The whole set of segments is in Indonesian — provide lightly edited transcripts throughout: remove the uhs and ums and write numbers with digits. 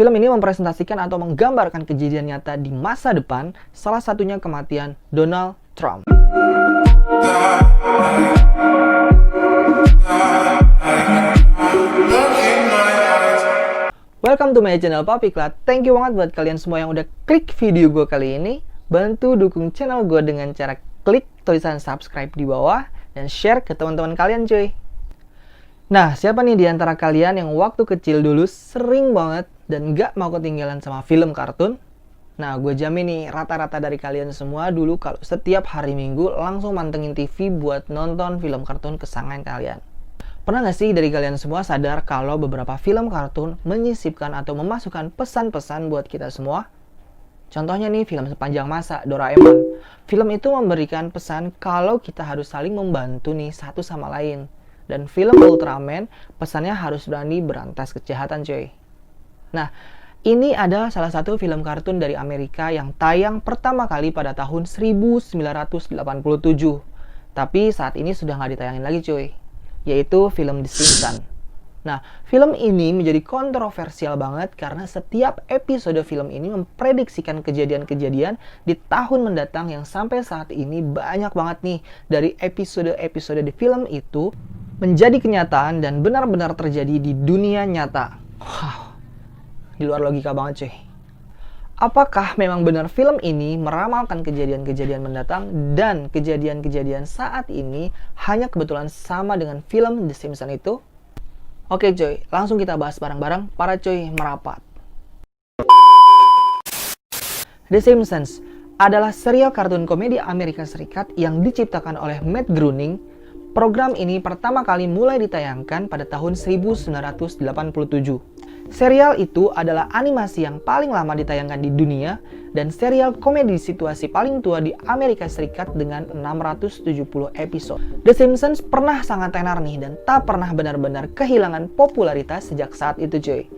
Film ini mempresentasikan atau menggambarkan kejadian nyata di masa depan, salah satunya kematian Donald Trump. Welcome to my channel Papiklat. Thank you banget buat kalian semua yang udah klik video gue kali ini. Bantu dukung channel gue dengan cara klik tulisan subscribe di bawah dan share ke teman-teman kalian cuy. Nah, siapa nih di antara kalian yang waktu kecil dulu sering banget dan gak mau ketinggalan sama film kartun? Nah, gue jamin nih rata-rata dari kalian semua dulu kalau setiap hari Minggu langsung mantengin TV buat nonton film kartun kesayangan kalian. Pernah gak sih dari kalian semua sadar kalau beberapa film kartun menyisipkan atau memasukkan pesan-pesan buat kita semua? Contohnya nih film sepanjang masa Doraemon. Film itu memberikan pesan kalau kita harus saling membantu nih satu sama lain. Dan film Ultraman pesannya harus berani berantas kejahatan cuy. Nah, ini adalah salah satu film kartun dari Amerika yang tayang pertama kali pada tahun 1987. Tapi saat ini sudah nggak ditayangin lagi cuy, yaitu film The Simpsons. Nah, film ini menjadi kontroversial banget karena setiap episode film ini memprediksikan kejadian-kejadian di tahun mendatang yang sampai saat ini banyak banget nih dari episode-episode di film itu menjadi kenyataan dan benar-benar terjadi di dunia nyata. Wow, di luar logika banget cuy. Apakah memang benar film ini meramalkan kejadian-kejadian mendatang dan kejadian-kejadian saat ini hanya kebetulan sama dengan film The Simpsons itu? Oke cuy, langsung kita bahas bareng-bareng para cuy merapat. The Simpsons adalah serial kartun komedi Amerika Serikat yang diciptakan oleh Matt Groening. Program ini pertama kali mulai ditayangkan pada tahun 1987. Serial itu adalah animasi yang paling lama ditayangkan di dunia dan serial komedi situasi paling tua di Amerika Serikat dengan 670 episode. The Simpsons pernah sangat tenar nih dan tak pernah benar-benar kehilangan popularitas sejak saat itu cuy.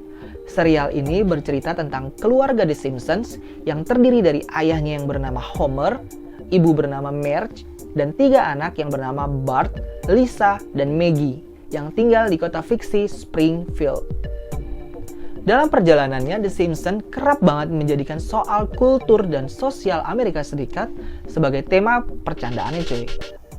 Serial ini bercerita tentang keluarga The Simpsons yang terdiri dari ayahnya yang bernama Homer, ibu bernama Marge, dan 3 anak yang bernama Bart, Lisa, dan Maggie yang tinggal di kota fiksi Springfield. Dalam perjalanannya, The Simpsons kerap banget menjadikan soal kultur dan sosial Amerika Serikat sebagai tema percandaannya cuy.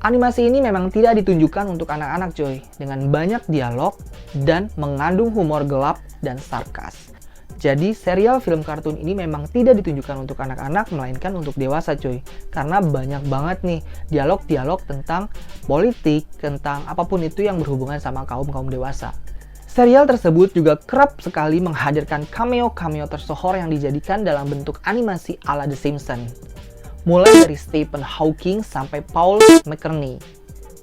Animasi ini memang tidak ditunjukkan untuk anak-anak cuy, dengan banyak dialog dan mengandung humor gelap dan sarkas. Jadi serial film kartun ini memang tidak ditunjukkan untuk anak-anak melainkan untuk dewasa cuy. Karena banyak banget nih dialog-dialog tentang politik, tentang apapun itu yang berhubungan sama kaum-kaum dewasa. Serial tersebut juga kerap sekali menghadirkan cameo-cameo tersohor yang dijadikan dalam bentuk animasi ala The Simpsons. Mulai dari Stephen Hawking sampai Paul McCartney.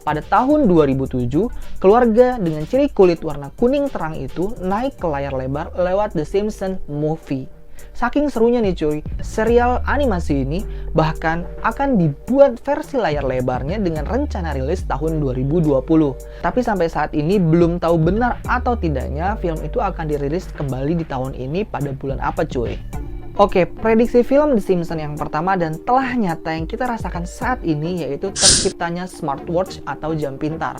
Pada tahun 2007, keluarga dengan ciri kulit warna kuning terang itu naik ke layar lebar lewat The Simpsons Movie. Saking serunya nih cuy, serial animasi ini bahkan akan dibuat versi layar lebarnya dengan rencana rilis tahun 2020. Tapi sampai saat ini belum tahu benar atau tidaknya film itu akan dirilis kembali di tahun ini pada bulan apa cuy. Oke, prediksi film The Simpsons yang pertama dan telah nyata yang kita rasakan saat ini yaitu terciptanya smartwatch atau jam pintar.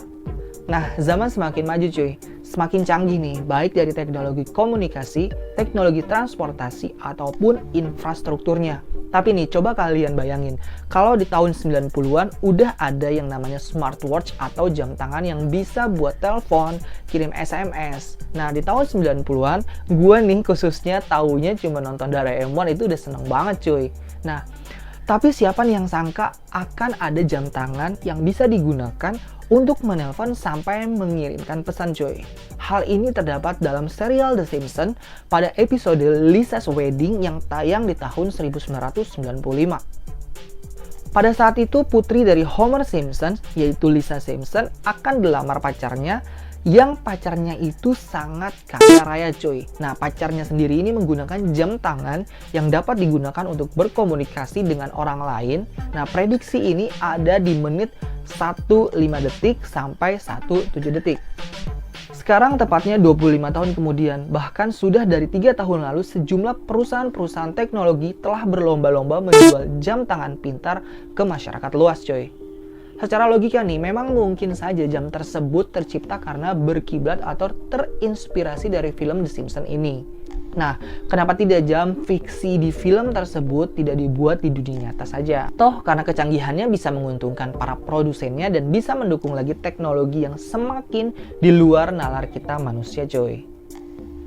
Nah, zaman semakin maju cuy, semakin canggih nih, baik dari teknologi komunikasi, teknologi transportasi, ataupun infrastrukturnya. Tapi nih, coba kalian bayangin, kalau di tahun 90-an udah ada yang namanya smartwatch atau jam tangan yang bisa buat telepon, kirim SMS. Nah, di tahun 90-an, gue nih khususnya taunya cuma nonton Doraemon itu udah seneng banget cuy. Nah, tapi siapa nih yang sangka akan ada jam tangan yang bisa digunakan untuk menelpon sampai mengirimkan pesan cuy. Hal ini terdapat dalam serial The Simpsons pada episode Lisa's Wedding yang tayang di tahun 1995. Pada saat itu putri dari Homer Simpson yaitu Lisa Simpson akan dilamar pacarnya yang pacarnya itu sangat kaya raya cuy. Nah, pacarnya sendiri ini menggunakan jam tangan yang dapat digunakan untuk berkomunikasi dengan orang lain. Nah, prediksi ini ada di menit 15 detik sampai 17 detik. Sekarang tepatnya 25 tahun kemudian, bahkan sudah dari 3 tahun lalu sejumlah perusahaan-perusahaan teknologi telah berlomba-lomba menjual jam tangan pintar ke masyarakat luas coy. Secara logika nih, memang mungkin saja jam tersebut tercipta karena berkiblat atau terinspirasi dari film The Simpsons ini. Nah, kenapa tidak jam fiksi di film tersebut tidak dibuat di dunia nyata saja? Toh, karena kecanggihannya bisa menguntungkan para produsennya dan bisa mendukung lagi teknologi yang semakin di luar nalar kita manusia, coy.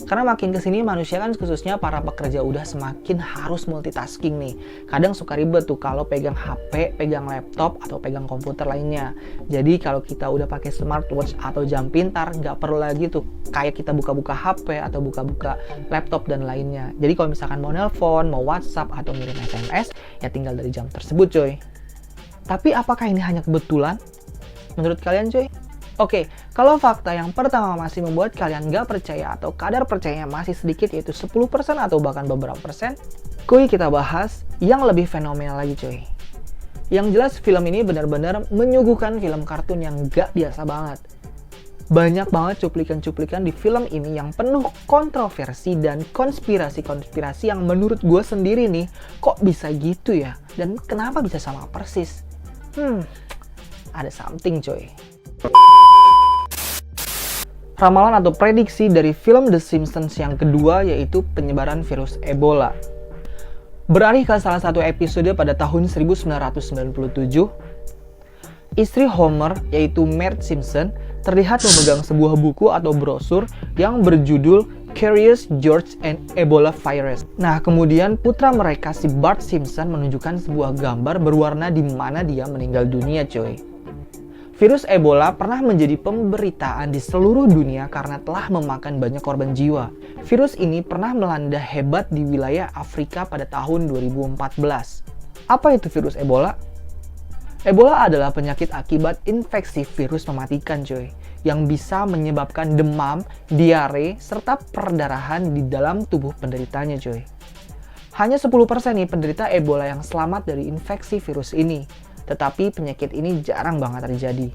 Karena makin kesini manusia kan khususnya para pekerja udah semakin harus multitasking nih. Kadang suka ribet tuh kalau pegang HP, pegang laptop, atau pegang komputer lainnya. Jadi kalau kita udah pakai smartwatch atau jam pintar, nggak perlu lagi tuh kayak kita buka-buka HP atau buka-buka laptop dan lainnya. Jadi kalau misalkan mau nelpon, mau WhatsApp, atau ngirim SMS, ya tinggal dari jam tersebut, coy. Tapi apakah ini hanya kebetulan? Menurut kalian, coy? Oke, kalau fakta yang pertama masih membuat kalian gak percaya atau kadar percayanya masih sedikit yaitu 10% atau bahkan beberapa persen, kuy kita bahas yang lebih fenomenal lagi, coy. Yang jelas film ini benar-benar menyuguhkan film kartun yang gak biasa banget. Banyak banget cuplikan-cuplikan di film ini yang penuh kontroversi dan konspirasi-konspirasi yang menurut gue sendiri nih, kok bisa gitu ya? Dan kenapa bisa sama persis? Ada something, coy. Ramalan atau prediksi dari film The Simpsons yang kedua yaitu penyebaran virus Ebola. Beralih ke salah satu episode pada tahun 1997, istri Homer yaitu Marge Simpson terlihat memegang sebuah buku atau brosur yang berjudul Curious George and Ebola Virus. Nah, kemudian putra mereka si Bart Simpson menunjukkan sebuah gambar berwarna di mana dia meninggal dunia, coy. Virus Ebola pernah menjadi pemberitaan di seluruh dunia karena telah memakan banyak korban jiwa. Virus ini pernah melanda hebat di wilayah Afrika pada tahun 2014. Apa itu virus Ebola? Ebola adalah penyakit akibat infeksi virus mematikan, coy, yang bisa menyebabkan demam, diare, serta perdarahan di dalam tubuh penderitanya, coy. Hanya 10% nih penderita Ebola yang selamat dari infeksi virus ini. Tetapi penyakit ini jarang banget terjadi.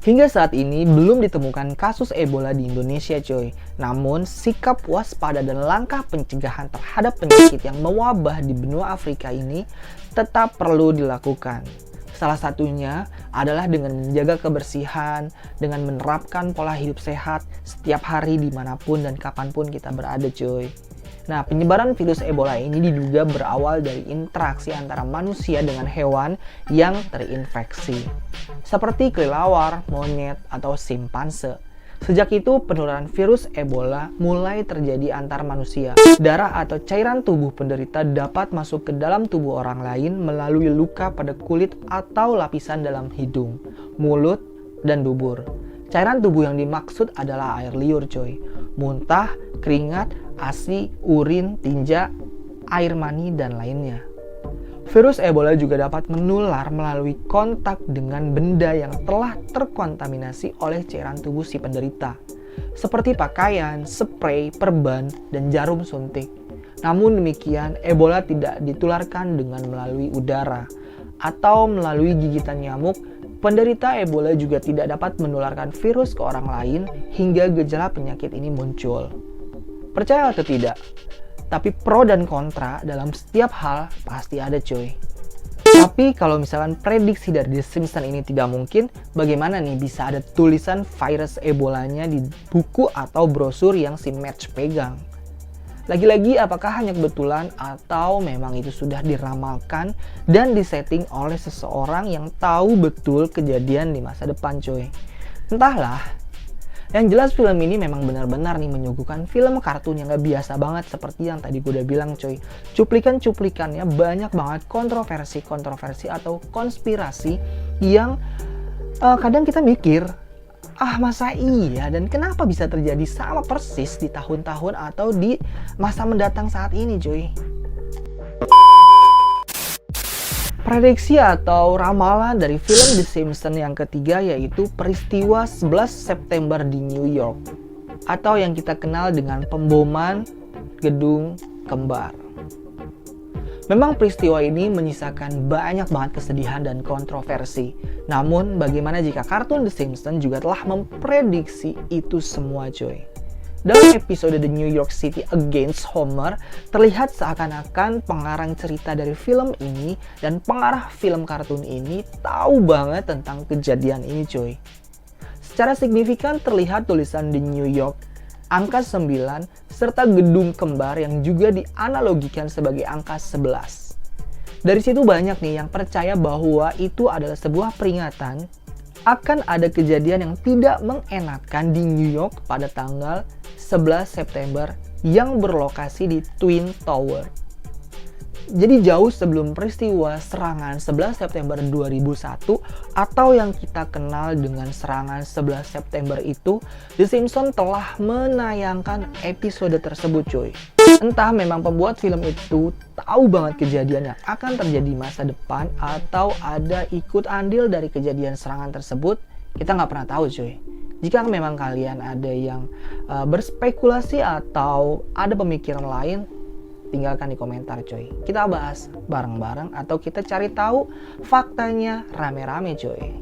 Hingga saat ini belum ditemukan kasus Ebola di Indonesia, coy. Namun sikap waspada dan langkah pencegahan terhadap penyakit yang mewabah di benua Afrika ini tetap perlu dilakukan. Salah satunya adalah dengan menjaga kebersihan, dengan menerapkan pola hidup sehat setiap hari dimanapun dan kapanpun kita berada, coy. Nah, penyebaran virus Ebola ini diduga berawal dari interaksi antara manusia dengan hewan yang terinfeksi, seperti kelelawar, monyet, atau simpanse. Sejak itu, penularan virus Ebola mulai terjadi antar manusia. Darah atau cairan tubuh penderita dapat masuk ke dalam tubuh orang lain melalui luka pada kulit atau lapisan dalam hidung, mulut, dan dubur. Cairan tubuh yang dimaksud adalah air liur, coy. Muntah, keringat, ASI, urin, tinja, air mani, dan lainnya. Virus Ebola juga dapat menular melalui kontak dengan benda yang telah terkontaminasi oleh cairan tubuh si penderita, seperti pakaian, spray, perban, dan jarum suntik. Namun demikian, Ebola tidak ditularkan dengan melalui udara atau melalui gigitan nyamuk. Penderita Ebola juga tidak dapat menularkan virus ke orang lain hingga gejala penyakit ini muncul. Percaya atau tidak? Tapi pro dan kontra dalam setiap hal pasti ada, coy. Tapi kalau misalkan prediksi dari The Simpsons ini tidak mungkin, bagaimana nih bisa ada tulisan virus Ebolanya di buku atau brosur yang si Marge pegang? Lagi-lagi apakah hanya kebetulan atau memang itu sudah diramalkan dan disetting oleh seseorang yang tahu betul kejadian di masa depan, coy? Entahlah. Yang jelas film ini memang benar-benar nih menyuguhkan film kartun yang gak biasa banget seperti yang tadi gue udah bilang, coy. Cuplikan-cuplikannya banyak banget kontroversi atau konspirasi yang kadang kita mikir, masa iya dan kenapa bisa terjadi sama persis di tahun-tahun atau di masa mendatang saat ini, coy. Prediksi atau ramalan dari film The Simpsons yang ketiga yaitu peristiwa 11 September di New York, atau yang kita kenal dengan pemboman gedung kembar. Memang peristiwa ini menyisakan banyak banget kesedihan dan kontroversi. Namun bagaimana jika kartun The Simpsons juga telah memprediksi itu semua, coy? Dalam episode The New York City Against Homer, terlihat seakan-akan pengarang cerita dari film ini dan pengarah film kartun ini tahu banget tentang kejadian ini, coy. Secara signifikan terlihat tulisan The New York, angka 9, serta gedung kembar yang juga dianalogikan sebagai angka 11. Dari situ banyak nih yang percaya bahwa itu adalah sebuah peringatan akan ada kejadian yang tidak mengenakan di New York pada tanggal 11 September yang berlokasi di Twin Tower. Jadi jauh sebelum peristiwa serangan 11 September 2001 atau yang kita kenal dengan serangan 11 September itu, The Simpsons telah menayangkan episode tersebut cuy. Entah memang pembuat film itu tahu banget kejadian yang akan terjadi masa depan atau ada ikut andil dari kejadian serangan tersebut, kita nggak pernah tahu cuy. Jika memang kalian ada yang berspekulasi atau ada pemikiran lain, tinggalkan di komentar coy. Kita bahas bareng-bareng atau kita cari tahu faktanya rame-rame coy.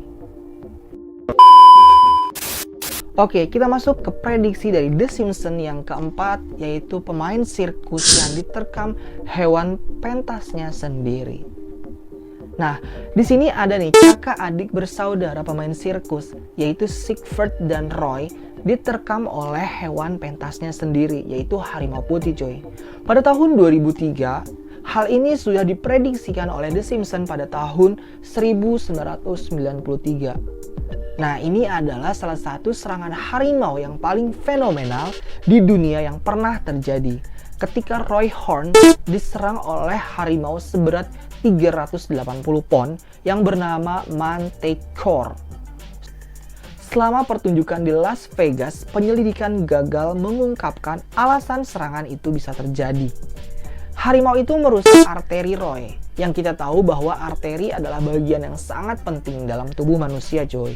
Oke, kita masuk ke prediksi dari The Simpsons yang keempat, yaitu pemain sirkus yang diterkam hewan pentasnya sendiri. Nah, di sini ada nih kakak adik bersaudara pemain sirkus, yaitu Siegfried dan Roy, diterkam oleh hewan pentasnya sendiri, yaitu harimau putih coy. Pada tahun 2003, hal ini sudah diprediksikan oleh The Simpsons pada tahun 1993. Nah, ini adalah salah satu serangan harimau yang paling fenomenal di dunia yang pernah terjadi. Ketika Roy Horn diserang oleh harimau seberat 380 pon yang bernama Manticore. Selama pertunjukan di Las Vegas, penyelidikan gagal mengungkapkan alasan serangan itu bisa terjadi. Harimau itu merusak arteri Roy, yang kita tahu bahwa arteri adalah bagian yang sangat penting dalam tubuh manusia coy.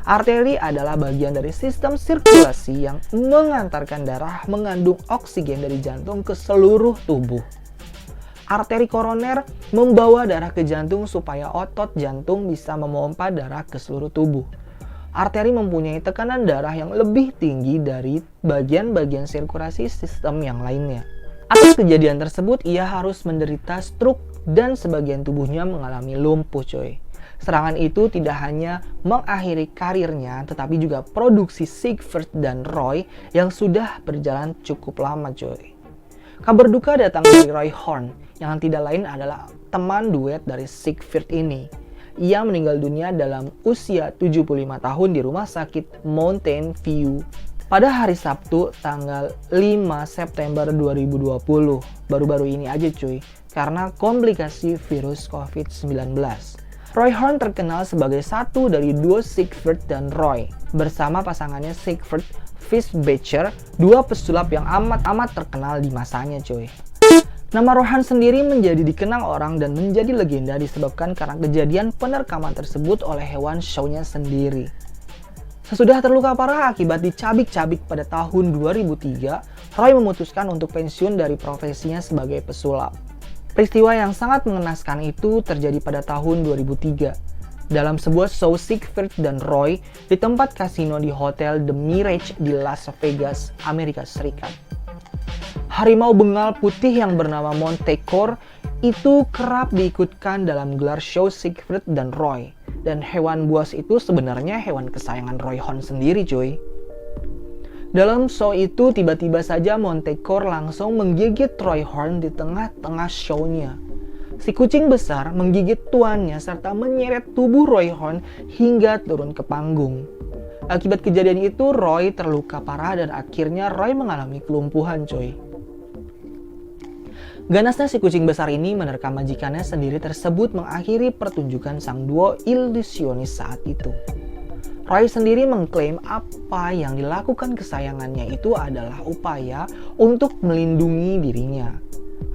Arteri adalah bagian dari sistem sirkulasi yang mengantarkan darah mengandung oksigen dari jantung ke seluruh tubuh. Arteri koroner membawa darah ke jantung supaya otot jantung bisa memompa darah ke seluruh tubuh. Arteri mempunyai tekanan darah yang lebih tinggi dari bagian-bagian sirkulasi sistem yang lainnya. Atas kejadian tersebut, ia harus menderita stroke dan sebagian tubuhnya mengalami lumpuh coy. Serangan itu tidak hanya mengakhiri karirnya, tetapi juga produksi Siegfried dan Roy yang sudah berjalan cukup lama coy. Kabar duka datang dari Roy Horn, yang tidak lain adalah teman duet dari Siegfried ini. Ia meninggal dunia dalam usia 75 tahun di rumah sakit Mountain View pada hari Sabtu tanggal 5 September 2020. Baru-baru ini aja cuy, karena komplikasi virus COVID-19. Roy Horn terkenal sebagai satu dari duo Siegfried dan Roy bersama pasangannya Siegfried Fischbecher, dua pesulap yang amat terkenal di masanya cuy. Nama Rohan sendiri menjadi dikenang orang dan menjadi legenda disebabkan karena kejadian penerkaman tersebut oleh hewan show-nya sendiri. Sesudah terluka parah akibat dicabik-cabik pada tahun 2003, Roy memutuskan untuk pensiun dari profesinya sebagai pesulap. Peristiwa yang sangat mengenaskan itu terjadi pada tahun 2003 dalam sebuah show Siegfried dan Roy di tempat kasino di Hotel The Mirage di Las Vegas, Amerika Serikat. Harimau bengal putih yang bernama Manticore itu kerap diikutkan dalam gelar show Siegfried dan Roy. Dan hewan buas itu sebenarnya hewan kesayangan Roy Horn sendiri cuy. Dalam show itu tiba-tiba saja Manticore langsung menggigit Roy Horn di tengah-tengah show-nya. Si kucing besar menggigit tuannya serta menyeret tubuh Roy Horn hingga turun ke panggung. Akibat kejadian itu Roy terluka parah dan akhirnya Roy mengalami kelumpuhan coy. Ganasnya si kucing besar ini menerkam majikannya sendiri tersebut mengakhiri pertunjukan sang duo ilusionis saat itu. Roy sendiri mengklaim apa yang dilakukan kesayangannya itu adalah upaya untuk melindungi dirinya.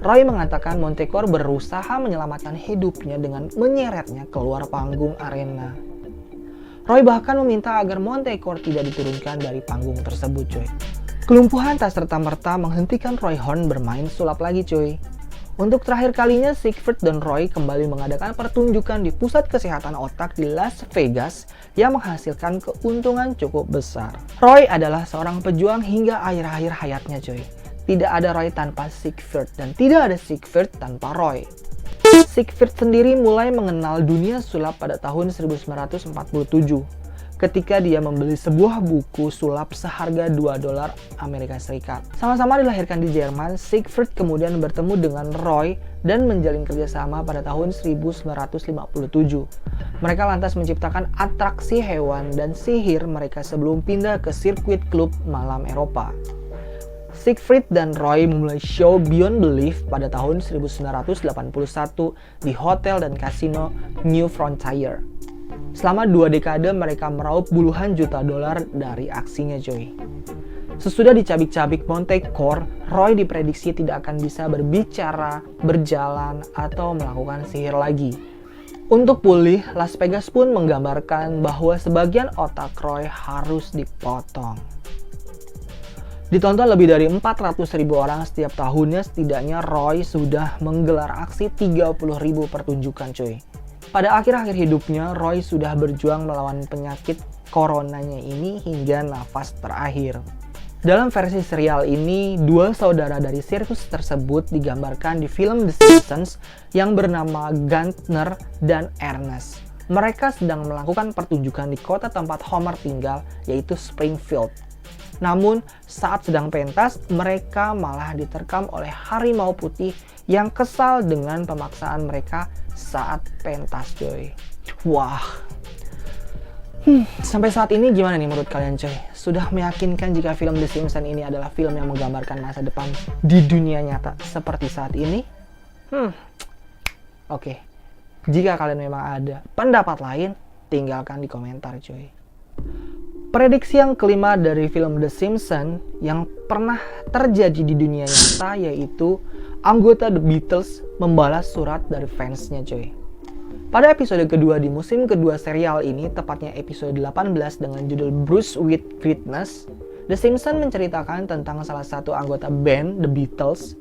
Roy mengatakan Manticore berusaha menyelamatkan hidupnya dengan menyeretnya keluar panggung arena. Roy bahkan meminta agar Manticore tidak diturunkan dari panggung tersebut coy. Kelumpuhan tak serta-merta menghentikan Roy Horn bermain sulap lagi cuy. Untuk terakhir kalinya Siegfried dan Roy kembali mengadakan pertunjukan di pusat kesehatan otak di Las Vegas yang menghasilkan keuntungan cukup besar. Roy adalah seorang pejuang hingga akhir-akhir hayatnya cuy. Tidak ada Roy tanpa Siegfried dan tidak ada Siegfried tanpa Roy. Siegfried sendiri mulai mengenal dunia sulap pada tahun 1947. ketika dia membeli sebuah buku sulap seharga $2 Amerika Serikat. Sama-sama dilahirkan di Jerman, Siegfried kemudian bertemu dengan Roy dan menjalin kerjasama pada tahun 1957. Mereka lantas menciptakan atraksi hewan dan sihir mereka sebelum pindah ke sirkuit klub malam Eropa. Siegfried dan Roy memulai show Beyond Belief pada tahun 1981 di hotel dan kasino New Frontier. Selama 2 dekade mereka meraup puluhan juta dolar dari aksinya, coy. Sesudah dicabik-cabik Montecore, Roy diprediksi tidak akan bisa berbicara, berjalan, atau melakukan sihir lagi. Untuk pulih, Las Vegas pun menggambarkan bahwa sebagian otak Roy harus dipotong. Ditonton lebih dari 400.000 orang setiap tahunnya, setidaknya Roy sudah menggelar aksi 30.000 pertunjukan, coy. Pada akhir-akhir hidupnya, Roy sudah berjuang melawan penyakit coronanya ini hingga nafas terakhir. Dalam versi serial ini, 2 saudara dari sirkus tersebut digambarkan di film The Simpsons yang bernama Gunther dan Ernest. Mereka sedang melakukan pertunjukan di kota tempat Homer tinggal, yaitu Springfield. Namun, saat sedang pentas, mereka malah diterkam oleh harimau putih yang kesal dengan pemaksaan mereka saat pentas, coy. Wah. Sampai saat ini gimana nih menurut kalian, coy? Sudah meyakinkan jika film The Simpsons ini adalah film yang menggambarkan masa depan di dunia nyata seperti saat ini? Oke. Jika kalian memang ada pendapat lain, tinggalkan di komentar, coy. Prediksi yang kelima dari film The Simpsons yang pernah terjadi di dunia nyata yaitu anggota The Beatles membalas surat dari fansnya, coy. Pada episode kedua di musim kedua serial ini, tepatnya episode 18 dengan judul Bruce with Greatness, The Simpsons menceritakan tentang salah satu anggota band The Beatles,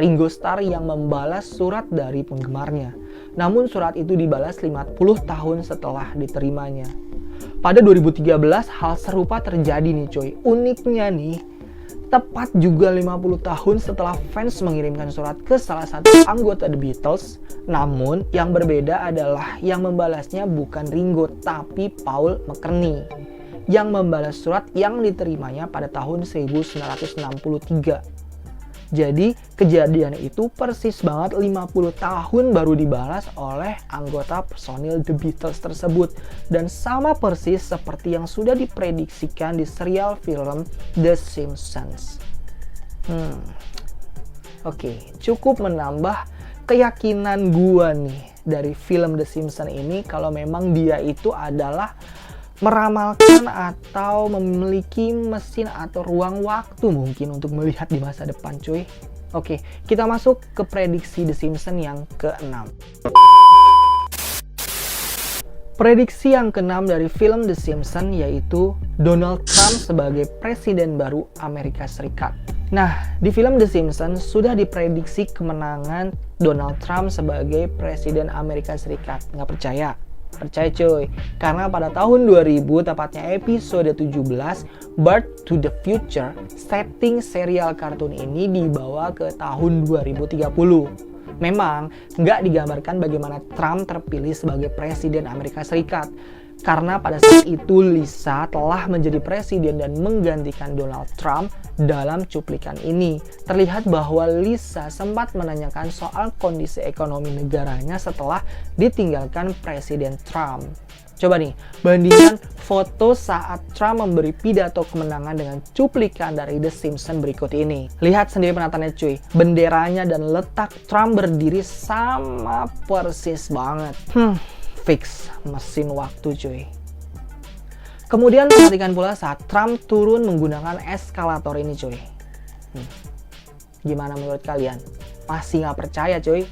Ringo Starr, yang membalas surat dari penggemarnya. Namun surat itu dibalas 50 tahun setelah diterimanya. Pada 2013 hal serupa terjadi nih, coy. Uniknya nih, tepat juga 50 tahun setelah fans mengirimkan surat ke salah satu anggota The Beatles. Namun yang berbeda adalah yang membalasnya bukan Ringo tapi Paul McCartney yang membalas surat yang diterimanya pada tahun 1963. Jadi kejadian itu persis banget 50 tahun baru dibalas oleh anggota personil The Beatles tersebut. Dan sama persis seperti yang sudah diprediksikan di serial film The Simpsons. Oke, cukup menambah keyakinan gua nih dari film The Simpsons ini kalau memang dia itu adalah meramalkan atau memiliki mesin atau ruang waktu mungkin untuk melihat di masa depan, cuy. Oke, kita masuk ke prediksi The Simpsons yang ke-6. Prediksi yang ke-6 dari film The Simpsons yaitu Donald Trump sebagai presiden baru Amerika Serikat. Nah, di film The Simpsons sudah diprediksi kemenangan Donald Trump sebagai presiden Amerika Serikat. Nggak percaya? Percaya, cuy. Karena pada tahun 2000, tepatnya episode 17, Back to the Future, setting serial kartun ini dibawa ke tahun 2030. Memang nggak digambarkan bagaimana Trump terpilih sebagai presiden Amerika Serikat. Karena pada saat itu Lisa telah menjadi presiden dan menggantikan Donald Trump. Dalam cuplikan ini terlihat bahwa Lisa sempat menanyakan soal kondisi ekonomi negaranya setelah ditinggalkan Presiden Trump. Coba nih, bandingkan foto saat Trump memberi pidato kemenangan dengan cuplikan dari The Simpsons berikut ini. Lihat sendiri penatannya, cuy. Benderanya dan letak Trump berdiri sama persis banget. Fix mesin waktu, cuy. Kemudian perhatikan pula saat Trump turun menggunakan eskalator ini, cuy. Gimana menurut kalian? Masih nggak percaya, cuy?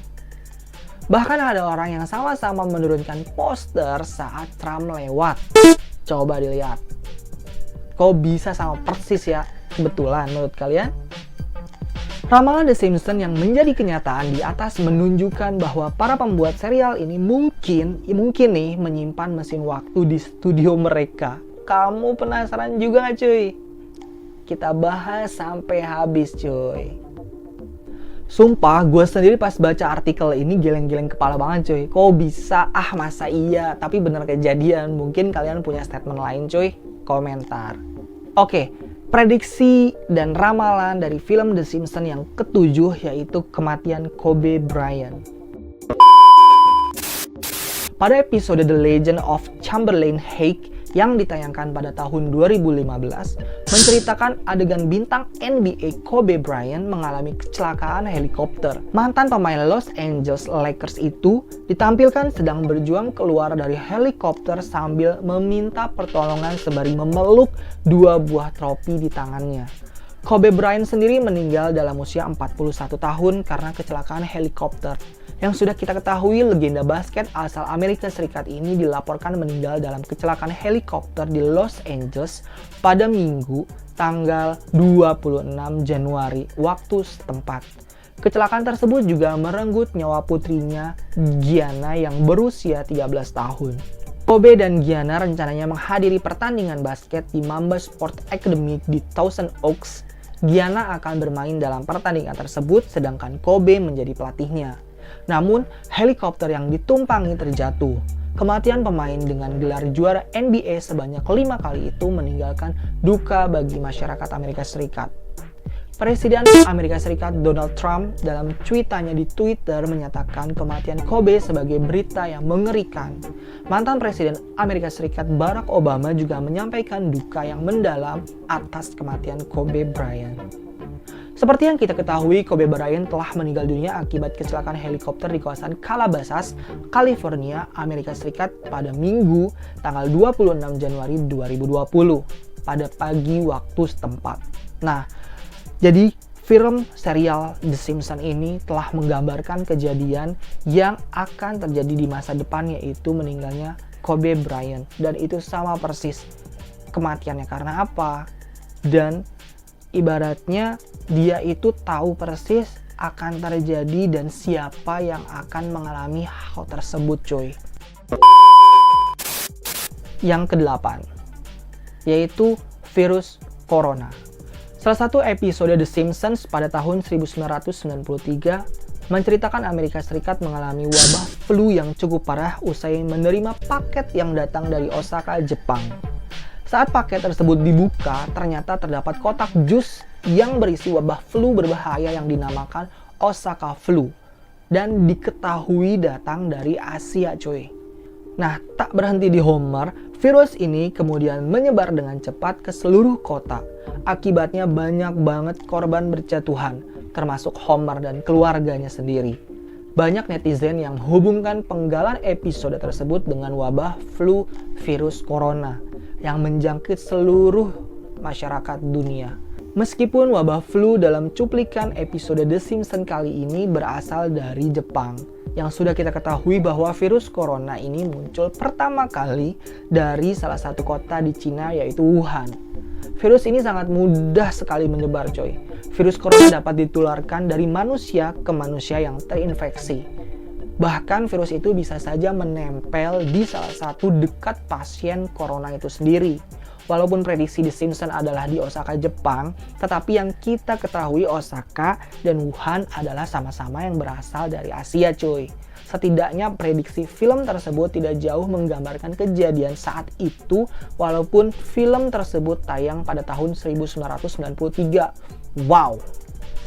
Bahkan ada orang yang sama-sama menurunkan poster saat Trump lewat. Coba dilihat. Kok bisa sama persis ya? Kebetulan menurut kalian? Ramalan The Simpsons yang menjadi kenyataan di atas menunjukkan bahwa para pembuat serial ini mungkin nih menyimpan mesin waktu di studio mereka. Kamu penasaran juga gak, cuy? Kita bahas sampai habis, cuy. Sumpah, gue sendiri pas baca artikel ini geleng-geleng kepala banget cuy. Kok bisa? Masa iya? Tapi bener kejadian. Mungkin kalian punya statement lain cuy. Komentar. Oke, prediksi dan ramalan dari film The Simpsons yang ketujuh yaitu kematian Kobe Bryant. Pada episode The Legend of Chamberlain Hake yang ditayangkan pada tahun 2015, menceritakan adegan bintang NBA Kobe Bryant mengalami kecelakaan helikopter. Mantan pemain Los Angeles Lakers itu ditampilkan sedang berjuang keluar dari helikopter sambil meminta pertolongan sembari memeluk dua buah trofi di tangannya. Kobe Bryant sendiri meninggal dalam usia 41 tahun karena kecelakaan helikopter. Yang sudah kita ketahui, legenda basket asal Amerika Serikat ini dilaporkan meninggal dalam kecelakaan helikopter di Los Angeles pada Minggu tanggal 26 Januari waktu setempat. Kecelakaan tersebut juga merenggut nyawa putrinya Gianna yang berusia 13 tahun. Kobe dan Gianna rencananya menghadiri pertandingan basket di Mamba Sport Academy di Thousand Oaks. Gianna akan bermain dalam pertandingan tersebut sedangkan Kobe menjadi pelatihnya. Namun, helikopter yang ditumpangi terjatuh. Kematian pemain dengan gelar juara NBA sebanyak 5 kali itu meninggalkan duka bagi masyarakat Amerika Serikat. Presiden Amerika Serikat Donald Trump dalam cuitannya di Twitter menyatakan kematian Kobe sebagai berita yang mengerikan. Mantan Presiden Amerika Serikat Barack Obama juga menyampaikan duka yang mendalam atas kematian Kobe Bryant. Seperti yang kita ketahui, Kobe Bryant telah meninggal dunia akibat kecelakaan helikopter di kawasan Calabasas, California, Amerika Serikat pada Minggu, tanggal 26 Januari 2020, pada pagi waktu setempat. Nah, jadi film serial The Simpsons ini telah menggambarkan kejadian yang akan terjadi di masa depan, yaitu meninggalnya Kobe Bryant. Dan itu sama persis kematiannya karena apa? Dan ibaratnya dia itu tahu persis akan terjadi dan siapa yang akan mengalami hal tersebut cuy. Yang ke-8 yaitu virus corona. Salah satu episode The Simpsons pada tahun 1993 menceritakan Amerika Serikat mengalami wabah flu yang cukup parah usai menerima paket yang datang dari Osaka, Jepang. Saat paket tersebut dibuka, ternyata terdapat kotak jus yang berisi wabah flu berbahaya yang dinamakan Osaka Flu dan diketahui datang dari Asia cuy. Nah, tak berhenti di Homer, virus ini kemudian menyebar dengan cepat ke seluruh kota. Akibatnya banyak banget korban berjatuhan, termasuk Homer dan keluarganya sendiri. Banyak netizen yang menghubungkan penggalan episode tersebut dengan wabah flu virus corona yang menjangkit seluruh masyarakat dunia. Meskipun wabah flu dalam cuplikan episode The Simpsons kali ini berasal dari Jepang, yang sudah kita ketahui bahwa virus corona ini muncul pertama kali dari salah satu kota di Cina yaitu Wuhan. Virus ini sangat mudah sekali menyebar coy. Virus corona dapat ditularkan dari manusia ke manusia yang terinfeksi. Bahkan virus itu bisa saja menempel di salah satu dekat pasien corona itu sendiri. Walaupun prediksi The Simpsons adalah di Osaka, Jepang, tetapi yang kita ketahui Osaka dan Wuhan adalah sama-sama yang berasal dari Asia cuy. Setidaknya prediksi film tersebut tidak jauh menggambarkan kejadian saat itu, walaupun film tersebut tayang pada tahun 1993. Wow!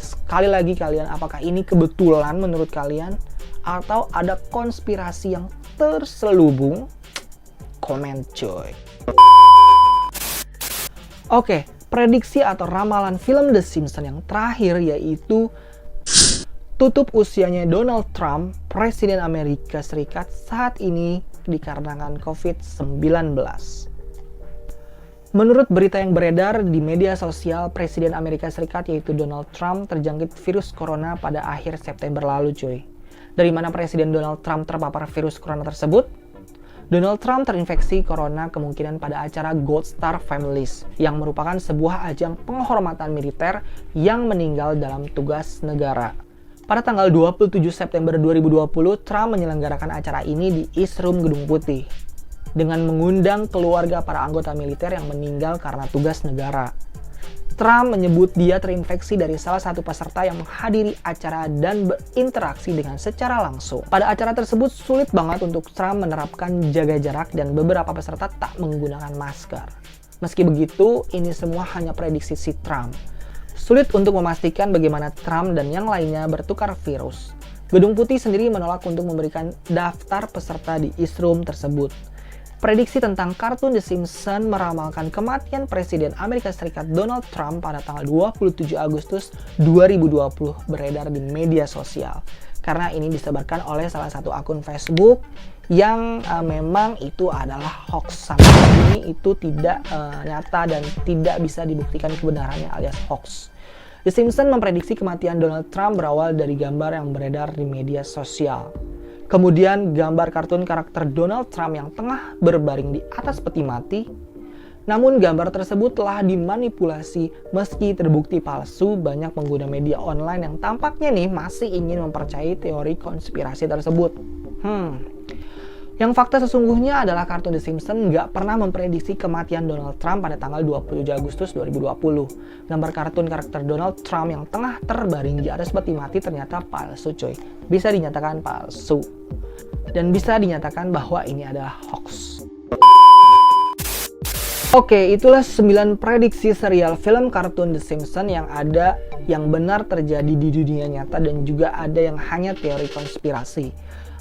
Sekali lagi kalian, apakah ini kebetulan menurut kalian? Atau ada konspirasi yang terselubung? Komen cuy. Oke, prediksi atau ramalan film The Simpsons yang terakhir yaitu tutup usianya Donald Trump, Presiden Amerika Serikat saat ini dikarenakan COVID-19. Menurut berita yang beredar di media sosial, Presiden Amerika Serikat yaitu Donald Trump terjangkit virus corona pada akhir September lalu cuy. Dari mana Presiden Donald Trump terpapar virus corona tersebut? Donald Trump terinfeksi corona kemungkinan pada acara Gold Star Families yang merupakan sebuah ajang penghormatan militer yang meninggal dalam tugas negara. Pada tanggal 27 September 2020, Trump menyelenggarakan acara ini di East Room Gedung Putih dengan mengundang keluarga para anggota militer yang meninggal karena tugas negara. Trump menyebut dia terinfeksi dari salah satu peserta yang menghadiri acara dan berinteraksi dengan secara langsung. Pada acara tersebut sulit banget untuk Trump menerapkan jaga jarak dan beberapa peserta tak menggunakan masker. Meski begitu, ini semua hanya prediksi si Trump. Sulit untuk memastikan bagaimana Trump dan yang lainnya bertukar virus. Gedung Putih sendiri menolak untuk memberikan daftar peserta di East Room tersebut. Prediksi tentang kartun The Simpsons meramalkan kematian Presiden Amerika Serikat Donald Trump pada tanggal 27 Agustus 2020 beredar di media sosial. Karena ini disebarkan oleh salah satu akun Facebook yang memang itu adalah hoax. Sampai ini itu tidak nyata dan tidak bisa dibuktikan kebenarannya alias hoax. The Simpsons memprediksi kematian Donald Trump berawal dari gambar yang beredar di media sosial. Kemudian gambar kartun karakter Donald Trump yang tengah berbaring di atas peti mati. Namun gambar tersebut telah dimanipulasi meski terbukti palsu. Banyak pengguna media online yang tampaknya nih masih ingin mempercayai teori konspirasi tersebut. Yang fakta sesungguhnya adalah kartun The Simpsons nggak pernah memprediksi kematian Donald Trump pada tanggal 27 Agustus 2020. Gambar kartun karakter Donald Trump yang tengah terbaring di atas peti mati ternyata palsu coy. Bisa dinyatakan palsu. Dan bisa dinyatakan bahwa ini adalah hoax. Oke, itulah 9 prediksi serial film kartun The Simpsons yang ada yang benar terjadi di dunia nyata dan juga ada yang hanya teori konspirasi.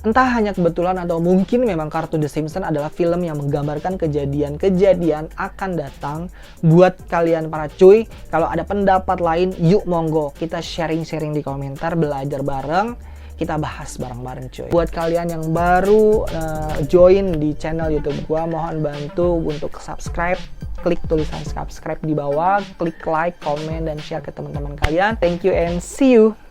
Entah hanya kebetulan atau mungkin memang kartun The Simpsons adalah film yang menggambarkan kejadian-kejadian akan datang. Buat kalian para cuy, kalau ada pendapat lain, yuk monggo kita sharing-sharing di komentar, belajar bareng, kita bahas bareng-bareng cuy. Buat kalian yang baru join di channel YouTube gua, mohon bantu untuk subscribe. Klik tulisan subscribe di bawah, klik like, komen, dan share ke teman-teman kalian. Thank you and see you!